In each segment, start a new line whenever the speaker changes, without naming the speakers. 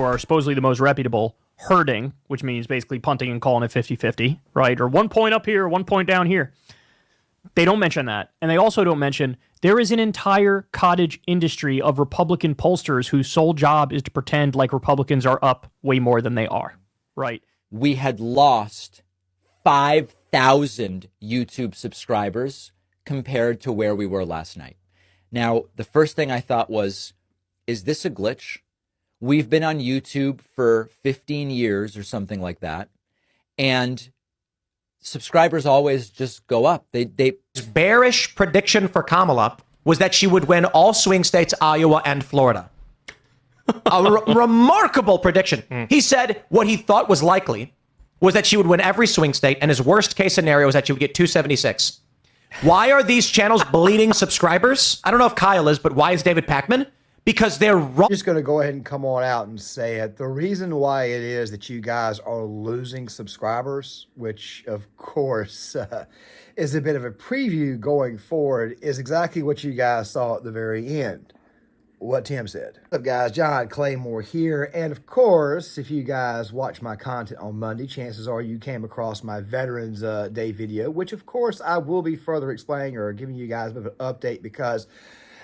are supposedly the most reputable, herding, which means basically punting and calling it 50-50, right? Or 1 point up here, 1 point down here. They don't mention that. And they also don't mention there is an entire cottage industry of Republican pollsters whose sole job is to pretend like Republicans are up way more than they are, right?
We had lost 5,000 YouTube subscribers compared to where we were last night. Now, the first thing I thought was, is this a glitch? We've been on YouTube for 15 years or something like that. And subscribers always just go up. They
bearish prediction for Kamala was that she would win all swing states, Iowa and Florida. A remarkable prediction. He said what he thought was likely was that she would win every swing state, and his worst case scenario is that she would get 276. Why are these channels bleeding subscribers? I don't know if Kyle is, but why is David Pakman? Because they're wrong.
I'm just going to go ahead and come on out and say it. The reason why it is that you guys are losing subscribers, which of course is a bit of a preview going forward, is exactly what you guys saw at the very end. What Tim said. What's up, guys? John Claymore here. And of course, if you guys watch my content on Monday, chances are you came across my Veterans Day video, which of course I will be further explaining or giving you guys a bit of an update because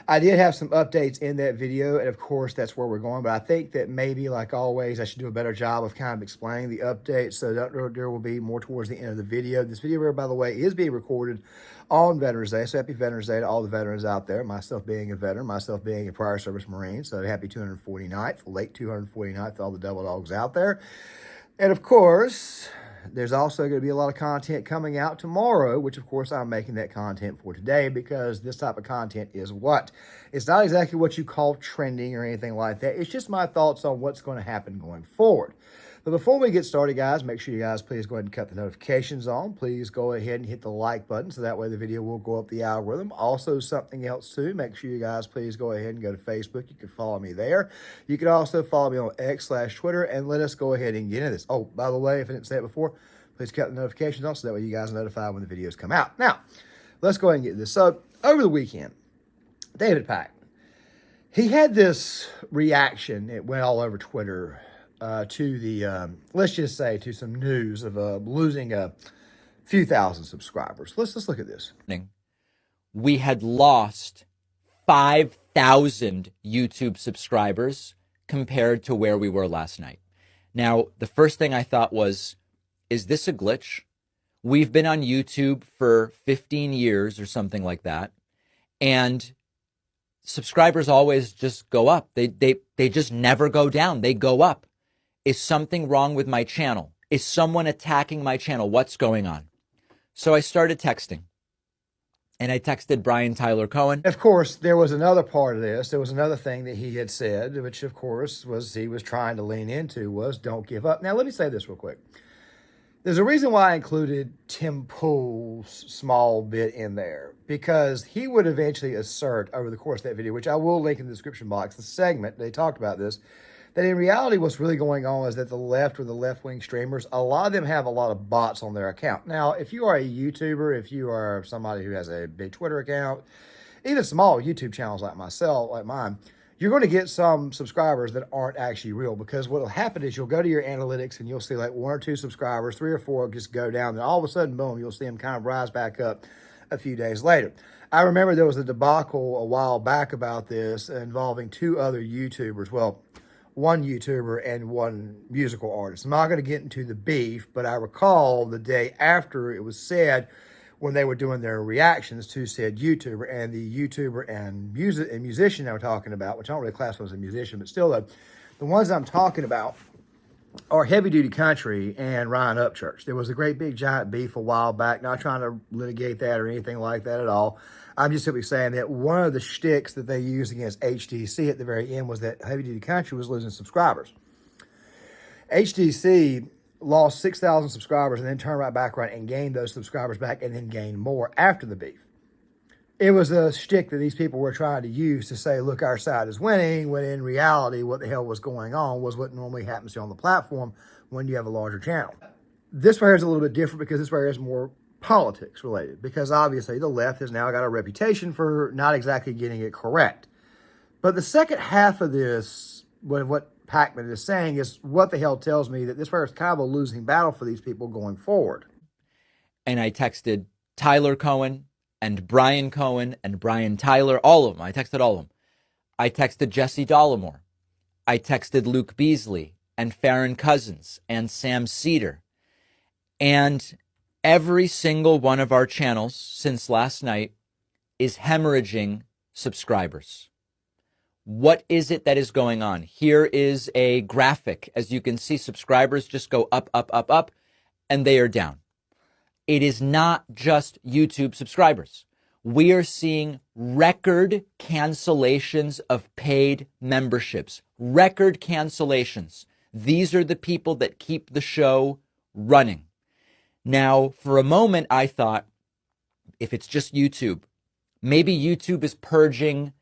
I did have some updates in that video, and of course, that's where we're going. But I think that maybe, like always, I should do a better job of kind of explaining the updates. So there will be more towards the end of the video. This video, by the way, is being recorded on Veterans Day. So happy Veterans Day to all the veterans out there. Myself being a veteran, myself being a prior service Marine. So happy 249th, late 249th to all the devil dogs out there. And of course, there's also going to be a lot of content coming out tomorrow, which of course I'm making that content for today because this type of content is what? It's not exactly what you call trending or anything like that. It's just my thoughts on what's going to happen going forward. But before we get started, guys, make sure you guys please go ahead and cut the notifications on. Please go ahead and hit the like button so that way the video will go up the algorithm. Also, something else too, make sure you guys please go ahead and go to Facebook. You can follow me there. You can also follow me on X/Twitter, and let us go ahead and get into this. Oh, by the way, if I didn't say it before, please cut the notifications on so that way you guys are notified when the videos come out. Now, let's go ahead and get this. So, over the weekend, David Pakman, he had this reaction. It went all over Twitter to the, let's just say, to some news of losing a few thousand subscribers. Let's look at this.
We had lost 5,000 YouTube subscribers compared to where we were last night. Now, the first thing I thought was, is this a glitch? We've been on YouTube for 15 years or something like that. And subscribers always just go up. They just never go down. They go up. Is something wrong with my channel? Is someone attacking my channel? What's going on? So I started texting. And I texted Brian Tyler Cohen.
Of course, there was another part of this. There was another thing that he had said, which of course was he was trying to lean into was don't give up. Now, let me say this real quick. There's a reason why I included Tim Pool's small bit in there, because he would eventually assert over the course of that video, which I will link in the description box, the segment, they talked about this, that in reality what's really going on is that the left or the left-wing streamers, a lot of them have a lot of bots on their account. Now, if you are a YouTuber, if you are somebody who has a big Twitter account, even small YouTube channels like myself, like mine, you're going to get some subscribers that aren't actually real, because what will happen is you'll go to your analytics and you'll see like 1 or 2 subscribers, 3 or 4 just go down. Then all of a sudden, boom, you'll see them kind of rise back up a few days later. I remember there was a debacle a while back about this involving 2 other YouTubers. Well, 1 YouTuber and 1 musical artist. I'm not going to get into the beef, but I recall the day after it was said, when they were doing their reactions to said YouTuber, and the YouTuber and musician they were talking about, which I don't really classify as a musician, but still the ones I'm talking about are Heavy Duty Country and Ryan Upchurch. There was a great big giant beef a while back. Not trying to litigate that or anything like that at all. I'm just simply saying that one of the shticks that they used against HDC at the very end was that Heavy Duty Country was losing subscribers. HDC lost 6,000 subscribers and then turned right back around and gained those subscribers back and then gained more after the beef. It was a shtick that these people were trying to use to say, look, our side is winning, when in reality, what the hell was going on was what normally happens on the platform when you have a larger channel. This right here is a little bit different because this right here is more politics related, because obviously the left has now got a reputation for not exactly getting it correct. But the second half of this, what Pacman is saying is what the hell tells me that this is kind of a losing battle for these people going forward.
And I texted Tyler Cohen and Brian Cohen and Brian Tyler, all of them. I texted all of them. I texted Jesse Dollimore. I texted Luke Beasley and Farron Cousins and Sam Cedar. And every single one of our channels since last night is hemorrhaging subscribers. What is it that is going on? Here is a graphic. As you can see, subscribers just go up, up, up, up, and they are down. It is not just YouTube subscribers. We are seeing record cancellations of paid memberships. Record cancellations. These are the people that keep the show running. Now, for a moment, I thought, if it's just YouTube, maybe YouTube is purging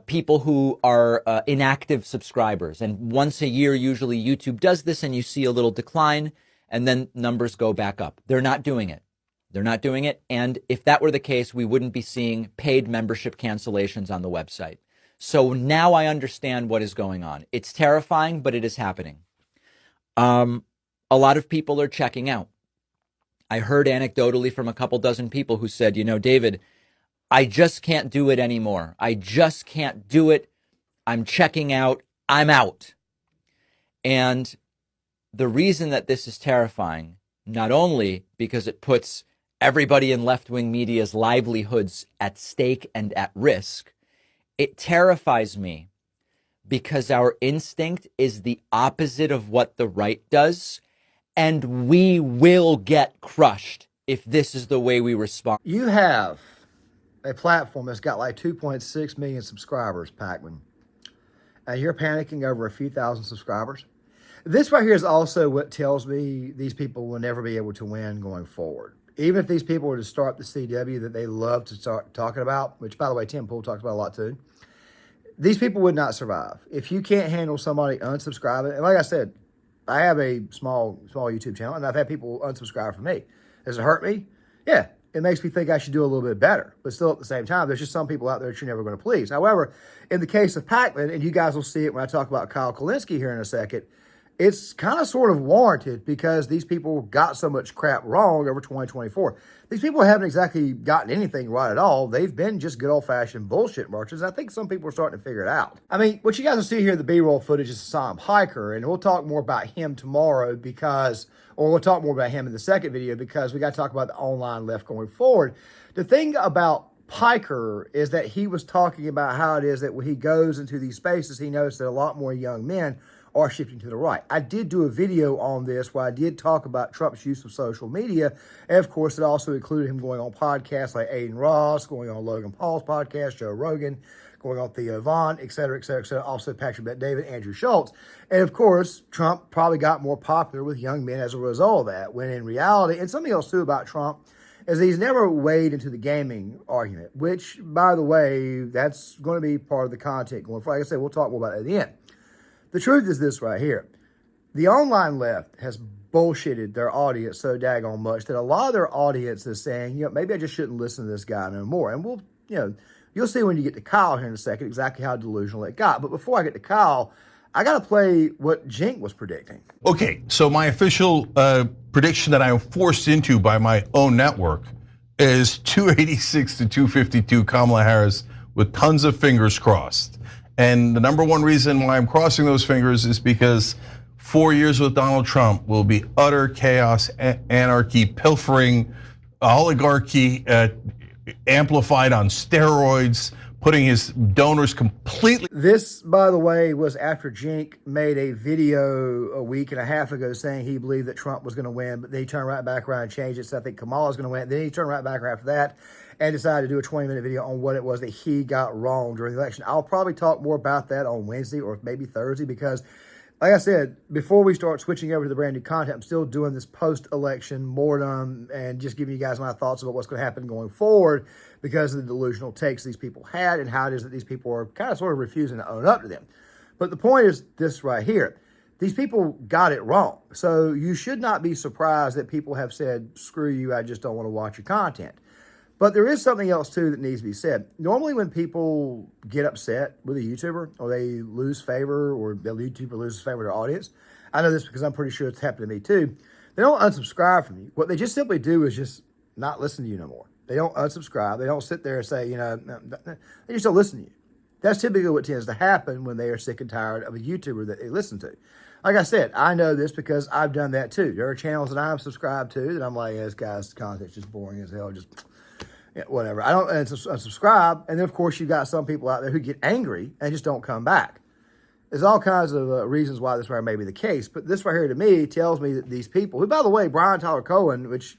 people who are inactive subscribers. And once a year, usually YouTube does this and you see a little decline and then numbers go back up. They're not doing it. They're not doing it. And if that were the case, we wouldn't be seeing paid membership cancellations on the website. So now I understand what is going on. It's terrifying, but it is happening. A lot of people are checking out. I heard anecdotally from a couple dozen people who said, David, I just can't do it anymore. I just can't do it. I'm checking out. I'm out. And the reason that this is terrifying, not only because it puts everybody in left-wing media's livelihoods at stake and at risk, it terrifies me because our instinct is the opposite of what the right does, and we will get crushed if this is the way we respond.
You have a platform that's got like 2.6 million subscribers, Pacman, and you're panicking over a few thousand subscribers. This right here is also what tells me these people will never be able to win going forward. Even if these people were to start the CW that they love to start talking about, which, by the way, Tim Pool talks about a lot too, these people would not survive. If you can't handle somebody unsubscribing, and like I said, I have a small YouTube channel, and I've had people unsubscribe from me. Does it hurt me? Yeah. It makes me think I should do a little bit better. But still, at the same time, there's just some people out there that you're never going to please. However, in the case of Pacman, and you guys will see it when I talk about Kyle Kulinski here in a second, it's kind of sort of warranted because these people got so much crap wrong over 2024. These people haven't exactly gotten anything right at all. They've been just good old-fashioned bullshit marches. I think some people are starting to figure it out. I mean, what you guys will see here in the B-roll footage is Sam Hiker, and we'll talk more about him tomorrow or we'll talk more about him in the second video because we got to talk about the online left going forward. The thing about Piker is that he was talking about how it is that when he goes into these spaces, he noticed that a lot more young men are shifting to the right. I did do a video on this where I did talk about Trump's use of social media. And of course, it also included him going on podcasts like Aiden Ross, going on Logan Paul's podcast, Joe Rogan, going on Theo Vaughn, et cetera, et cetera, et cetera. Also Patrick Bet-David, Andrew Schultz. And of course, Trump probably got more popular with young men as a result of that, when in reality, and something else too about Trump, is he's never waded into the gaming argument, which, by the way, that's going to be part of the content going forward. Like I said, we'll talk more about it at the end. The truth is this right here. The online left has bullshitted their audience so daggone much that a lot of their audience is saying, maybe I just shouldn't listen to this guy no more. And you'll see when you get to Kyle here in a second exactly how delusional it got. But before I get to Kyle, I got to play what Jink was predicting.
Okay, so my official prediction that I am forced into by my own network is 286 to 252 Kamala Harris with tons of fingers crossed. And the number one reason why I'm crossing those fingers is because 4 years with Donald Trump will be utter chaos, anarchy, pilfering, oligarchy amplified on steroids, putting his donors completely.
This, by the way, was after Jink made a video a week and a half ago saying he believed that Trump was going to win, but then he turned right back around and changed it. So I think Kamala's going to win. Then he turned right back after that and decided to do a 20-minute video on what it was that he got wrong during the election. I'll probably talk more about that on Wednesday or maybe Thursday because, like I said, before we start switching over to the brand new content, I'm still doing this post-election mortem and just giving you guys my thoughts about what's going to happen going forward because of the delusional takes these people had and how it is that these people are kind of sort of refusing to own up to them. But the point is this right here. These people got it wrong. So you should not be surprised that people have said, screw you, I just don't want to watch your content. But there is something else, too, that needs to be said. Normally when people get upset with a YouTuber or they lose favor or the YouTuber loses favor to their audience, I know this because I'm pretty sure it's happened to me, too. They don't unsubscribe from you. What they just simply do is just not listen to you no more. They don't unsubscribe. They don't sit there and say, they just don't listen to you. That's typically what tends to happen when they are sick and tired of a YouTuber that they listen to. Like I said, I know this because I've done that too. There are channels that I'm subscribed to that I'm like, this guy's content's just boring as hell, just whatever. I don't unsubscribe. And then, of course, you've got some people out there who get angry and just don't come back. There's all kinds of reasons why this may be the case. But this right here to me tells me that these people, who, by the way, Brian Tyler Cohen, which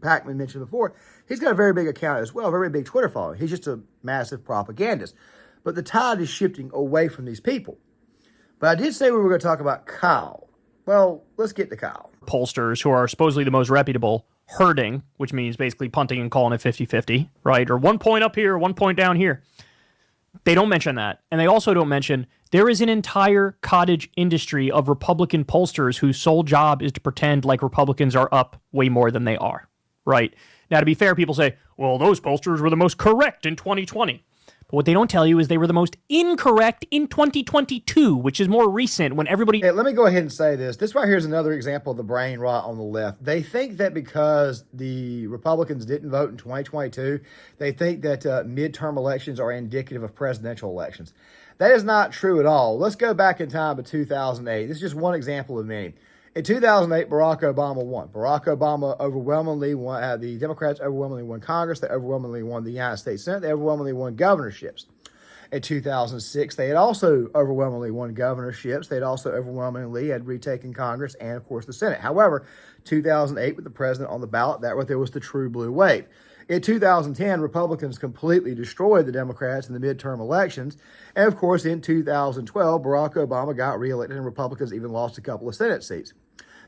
Pac-Man mentioned before, he's got a very big account as well, a very big Twitter following. He's just a massive propagandist. But the tide is shifting away from these people. But I did say we were going to talk about Kyle. Well, let's get to Kyle.
Pollsters who are supposedly the most reputable herding, which means basically punting and calling it 50-50, right? Or 1 point up here, 1 point down here. They don't mention that. And they also don't mention there is an entire cottage industry of Republican pollsters whose sole job is to pretend like Republicans are up way more than they are, right? Now, to be fair, people say, well, those pollsters were the most correct in 2020. But what they don't tell you is they were the most incorrect in 2022, which is more recent when everybody...
Hey, let me go ahead and say this. This right here is another example of the brain rot on the left. They think that because the Republicans didn't vote in 2022, they think that midterm elections are indicative of presidential elections. That is not true at all. Let's go back in time to 2008. This is just one example of many. In 2008, Barack Obama won. Barack Obama overwhelmingly won. The Democrats overwhelmingly won Congress. They overwhelmingly won the United States Senate. They overwhelmingly won governorships. In 2006, they had also overwhelmingly won governorships. They had also overwhelmingly had retaken Congress and, of course, the Senate. However, 2008, with the president on the ballot, there was the true blue wave. In 2010, Republicans completely destroyed the Democrats in the midterm elections. And, of course, in 2012, Barack Obama got reelected and Republicans even lost a couple of Senate seats.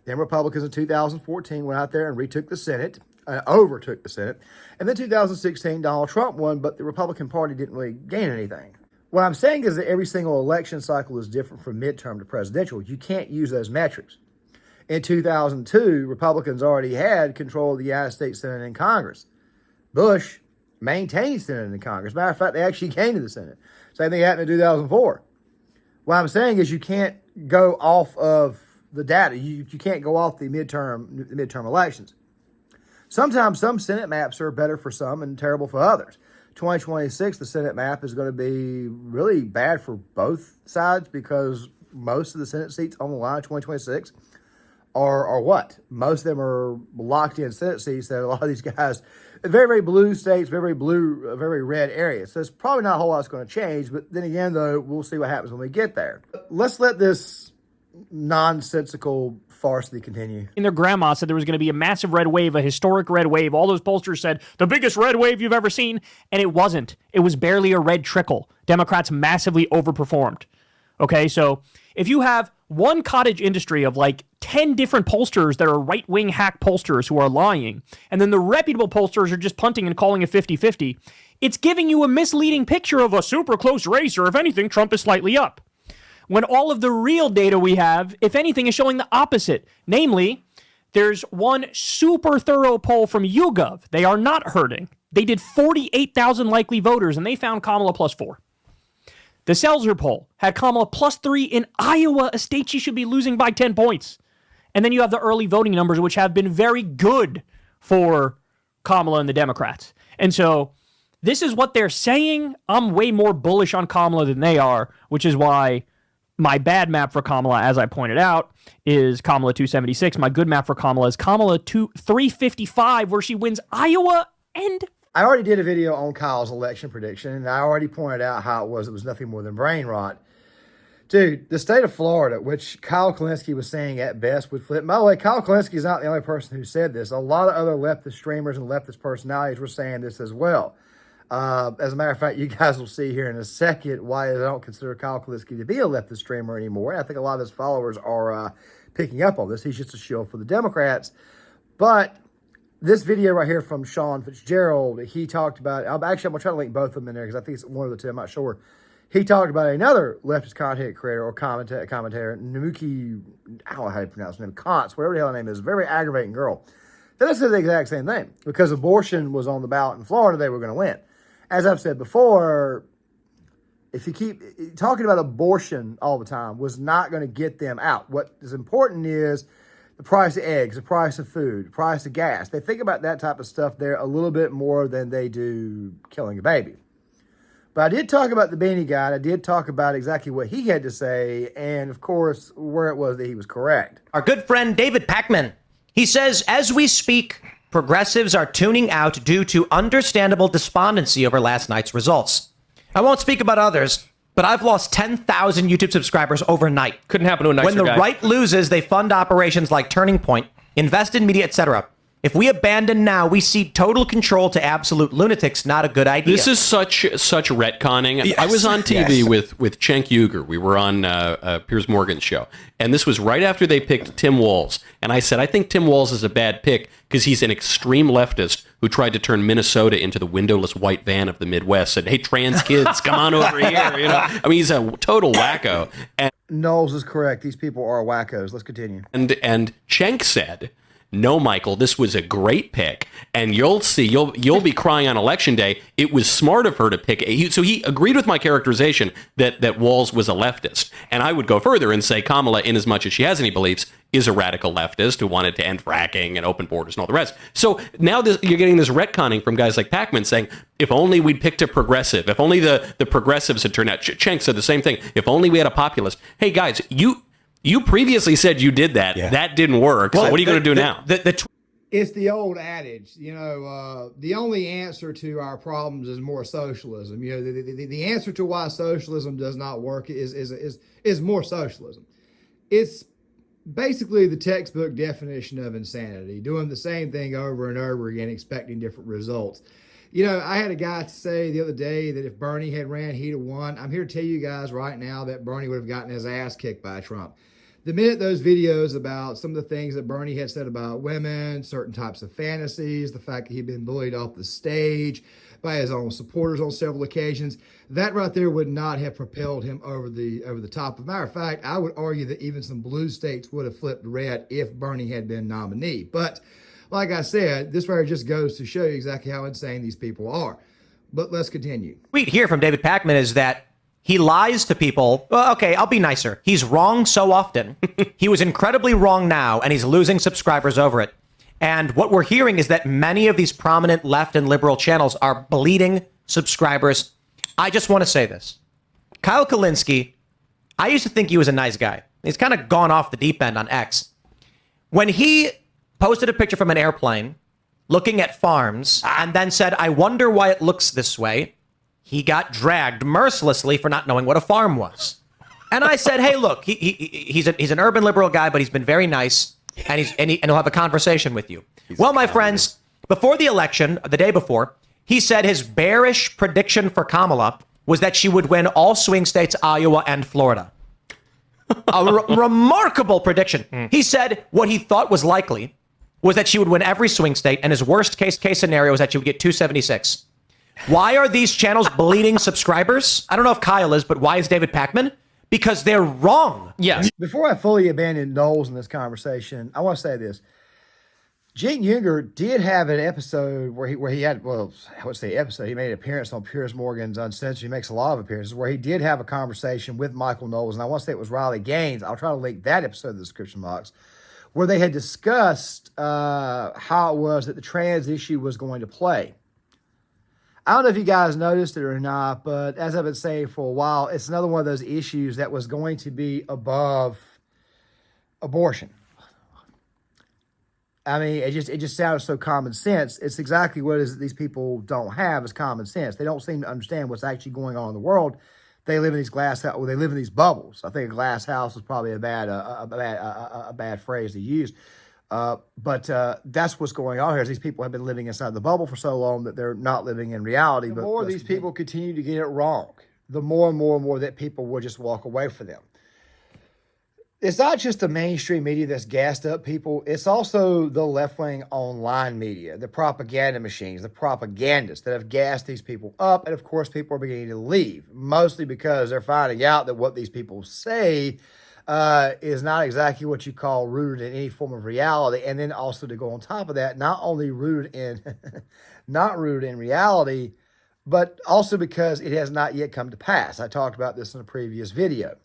Then Republicans in 2014 went out there and retook the Senate, overtook the Senate. And then 2016, Donald Trump won, but the Republican Party didn't really gain anything. What I'm saying is that every single election cycle is different from midterm to presidential. You can't use those metrics. In 2002, Republicans already had control of the United States Senate and Congress. Bush maintained Senate and Congress. Matter of fact, they actually came to the Senate. Same thing happened in 2004. What I'm saying is you can't go off of the data. You can't go off the midterm elections. Sometimes some Senate maps are better for some and terrible for others. 2026, the Senate map is going to be really bad for both sides because most of the Senate seats on the line in 2026 are what? Most of them are locked in Senate seats that a lot of these guys, very, very blue states, very blue, very red areas. So it's probably not a whole lot that's going to change. But then again, though, we'll see what happens when we get there. Let's let this nonsensical farce continue.
And their grandma said there was going to be a massive red wave, a historic red wave. All those pollsters said, the biggest red wave you've ever seen. And it wasn't. It was barely a red trickle. Democrats massively overperformed. Okay, so if you have one cottage industry of like 10 different pollsters that are right-wing hack pollsters who are lying, and then the reputable pollsters are just punting and calling it 50-50, it's giving you a misleading picture of a super close race, or if anything, Trump is slightly up. When all of the real data we have, if anything, is showing the opposite. Namely, there's one super thorough poll from YouGov. They are not hurting. They did 48,000 likely voters, and they found Kamala +4. The Seltzer poll had Kamala +3 in Iowa, a state she should be losing by 10 points. And then you have the early voting numbers, which have been very good for Kamala and the Democrats. And so this is what they're saying. I'm way more bullish on Kamala than they are, which is why my bad map for Kamala, as I pointed out, is Kamala 276. My good map for Kamala is Kamala 355, where she wins Iowa and...
I already did a video on Kyle's election prediction, and I already pointed out how it was nothing more than brain rot. Dude, the state of Florida, which Kyle Kalinske was saying at best would flip. By the way, Kyle Kalinske is not the only person who said this. A lot of other leftist streamers and leftist personalities were saying this as well. As a matter of fact, you guys will see here in a second why I don't consider Kyle Kalinske to be a leftist streamer anymore. And I think a lot of his followers are picking up on this. He's just a shill for the Democrats. But this video right here from Sean Fitzgerald, he talked about, I'm going to try to link both of them in there because I think it's one of the two, I'm not sure. He talked about another leftist content creator or commentator, Namuki, I don't know how to pronounce her name, Kantz, whatever the hell her name is, very aggravating girl. This is the exact same thing. Because abortion was on the ballot in Florida, they were going to win. As I've said before, if you keep talking about abortion all the time, was not going to get them out. What is important is the price of eggs, the price of food, the price of gas. They think about that type of stuff there a little bit more than they do killing a baby. But I did talk about the beanie guy, and I did talk about exactly what he had to say, and of course, where it was that he was correct.
Our good friend David Pacman, he says, as we speak, progressives are tuning out due to understandable despondency over last night's results. I won't speak about others, but I've lost 10,000 YouTube subscribers overnight.
Couldn't happen to a nicer
When the
guy.
right loses, they fund operations like Turning Point, invest in media, etc. If we abandon now, we cede total control to absolute lunatics. Not a good idea.
This is such retconning. Yes. I was on TV with Cenk Uygur. We were on Piers Morgan's show, and this was right after they picked Tim Walz. And I said, I think Tim Walz is a bad pick because he's an extreme leftist who tried to turn Minnesota into the windowless white van of the Midwest. Said, "Hey, trans kids, come on over here." You know, I mean, he's a total wacko. And
Knowles is correct. These people are wackos. Let's continue.
And Cenk said, "No, Michael, this was a great pick, and you'll see, you'll be crying on election day. It was smart of her to pick." So he agreed with my characterization that Walz was a leftist, and I would go further and say Kamala, in as much as she has any beliefs, is a radical leftist who wanted to end fracking and open borders and all the rest. So now you're getting this retconning from guys like Pacman saying, if only we'd picked a progressive, if only the progressives had turned out. Cenk said the same thing. If only we had a populist. Hey guys, you previously said you did that. Yeah. That didn't work. So what are you going to do now?
It's the old adage, the only answer to our problems is more socialism. The answer to why socialism does not work is more socialism. It's basically the textbook definition of insanity, doing the same thing over and over again, expecting different results. I had a guy say the other day that if Bernie had ran, he'd have won. I'm here to tell you guys right now that Bernie would have gotten his ass kicked by Trump. The minute those videos about some of the things that Bernie had said about women, certain types of fantasies, the fact that he'd been bullied off the stage by his own supporters on several occasions, that right there would not have propelled him over the top. As a matter of fact, I would argue that even some blue states would have flipped red if Bernie had been nominee. But like I said, this right here just goes to show you exactly how insane these people are. But let's continue.
Tweet here from David Pacman is that he lies to people. Well, okay, I'll be nicer. He's wrong so often. He was incredibly wrong now, and he's losing subscribers over it. And what we're hearing is that many of these prominent left and liberal channels are bleeding subscribers. I just want to say this. Kyle Kalinske, I used to think he was a nice guy. He's kind of gone off the deep end on X. When he posted a picture from an airplane looking at farms and then said, I wonder why it looks this way, he got dragged mercilessly for not knowing what a farm was. And I said, hey, look, he's an urban liberal guy, but he's been very nice, and he'll have a conversation with you. Well, my friends, before the election, the day before, he said his bearish prediction for Kamala was that she would win all swing states, Iowa and Florida. A remarkable prediction. He said what he thought was likely was that she would win every swing state, and his worst case scenario is that she would get 276. Why are these channels bleeding subscribers? I don't know if Kyle is, but why is David Pacman? Because they're wrong.
Yes.
Before I fully abandon Knowles in this conversation, I want to say this. Cenk Uygur did have an episode where he had, well, I would say episode, he made an appearance on Piers Morgan's Uncensored. He makes a lot of appearances where he did have a conversation with Michael Knowles, and I want to say it was Riley Gaines. I'll try to link that episode in the description box, where they had discussed how it was that the trans issue was going to play. I don't know if you guys noticed it or not, but as I've been saying for a while, it's another one of those issues that was going to be above abortion. I mean, it just sounded so common sense. It's exactly what it is that these people don't have is common sense. They don't seem to understand what's actually going on in the world. They live in these they live in these bubbles. I think a glass house is probably a bad phrase to use. But that's what's going on here is these people have been living inside the bubble for so long that they're not living in reality. The more these people continue to get it wrong, the more and more that people will just walk away from them. It's not just the mainstream media that's gassed up people. It's also the left-wing online media, the propaganda machines, the propagandists that have gassed these people up. And, of course, people are beginning to leave, mostly because they're finding out that what these people say is not exactly what you call rooted in any form of reality. And then also to go on top of that, not only rooted in, not rooted in reality, but also because it has not yet come to pass. I talked about this in a previous video.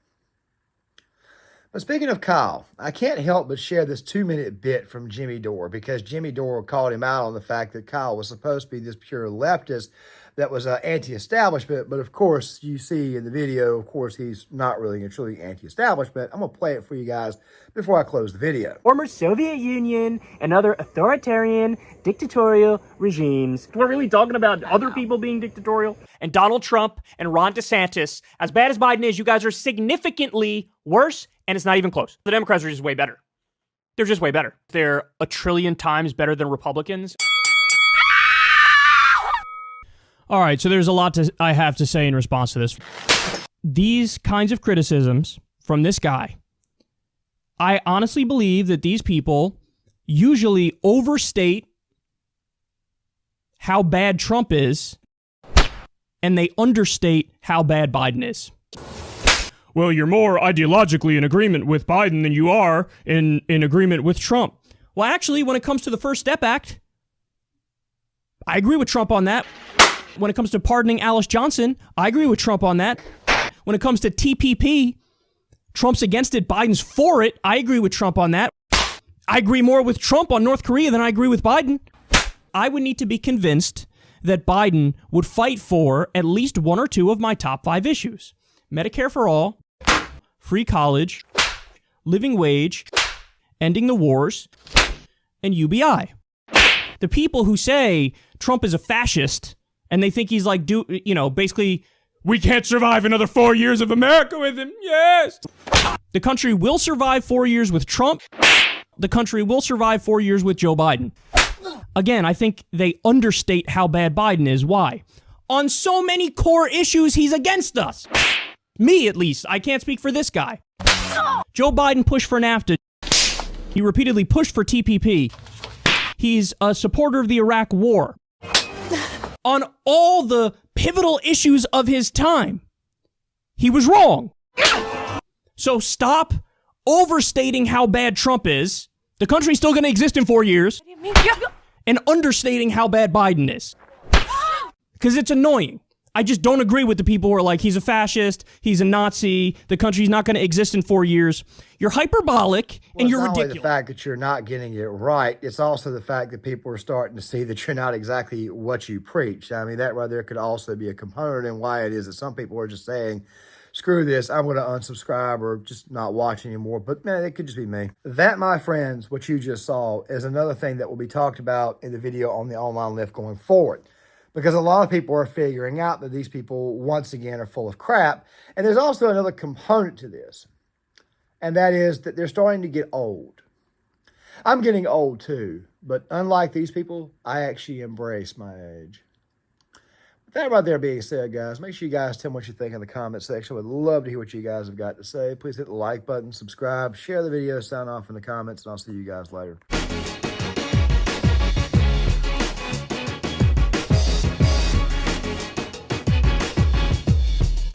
But speaking of Kyle, I can't help but share this 2-minute bit from Jimmy Dore, because Jimmy Dore called him out on the fact that Kyle was supposed to be this pure leftist that was anti-establishment. But of course, you see in the video, of course, he's not really and truly anti-establishment. I'm going to play it for you guys before I close the video.
Former Soviet Union and other authoritarian dictatorial regimes.
We're really talking about other people being dictatorial. And Donald Trump and Ron DeSantis, as bad as Biden is, you guys are significantly worse, and it's not even close. The Democrats are just way better. They're just way better. They're a trillion times better than Republicans. All right, so there's a lot I have to say in response to this. These kinds of criticisms from this guy, I honestly believe that these people usually overstate how bad Trump is, and they understate how bad Biden is. Well, you're more ideologically in agreement with Biden than you are in agreement with Trump. Well, actually, when it comes to the First Step Act, I agree with Trump on that. When it comes to pardoning Alice Johnson, I agree with Trump on that. When it comes to TPP, Trump's against it, Biden's for it. I agree with Trump on that. I agree more with Trump on North Korea than I agree with Biden. I would need to be convinced that Biden would fight for at least one or two of my top 5 issues. Medicare for all, free college, living wage, ending the wars, and UBI. The people who say Trump is a fascist and they think he's like, basically, we can't survive another 4 years of America with him. Yes. The country will survive 4 years with Trump. The country will survive 4 years with Joe Biden. Again, I think they understate how bad Biden is. Why? On so many core issues, he's against us. Me, at least. I can't speak for this guy. Joe Biden pushed for NAFTA. He repeatedly pushed for TPP. He's a supporter of the Iraq War. On all the pivotal issues of his time, he was wrong. So stop overstating how bad Trump is. The country's still going to exist in 4 years. And understating how bad Biden is. Because it's annoying. I just don't agree with the people who are like, he's a fascist, he's a Nazi, the country's not going to exist in 4 years. You're hyperbolic and you're ridiculous.
It's not only the fact that you're not getting it right, it's also the fact that people are starting to see that you're not exactly what you preach. I mean, that right there could also be a component in why it is that some people are just saying, screw this, I'm going to unsubscribe or just not watch anymore. But man, it could just be me. That, my friends, what you just saw is another thing that will be talked about in the video on the online lift going forward. Because a lot of people are figuring out that these people, once again, are full of crap. And there's also another component to this. And that is that they're starting to get old. I'm getting old too. But unlike these people, I actually embrace my age. With that right there being said, guys, make sure you guys tell me what you think in the comment section. I would love to hear what you guys have got to say. Please hit the like button, subscribe, share the video, sign off in the comments, and I'll see you guys later.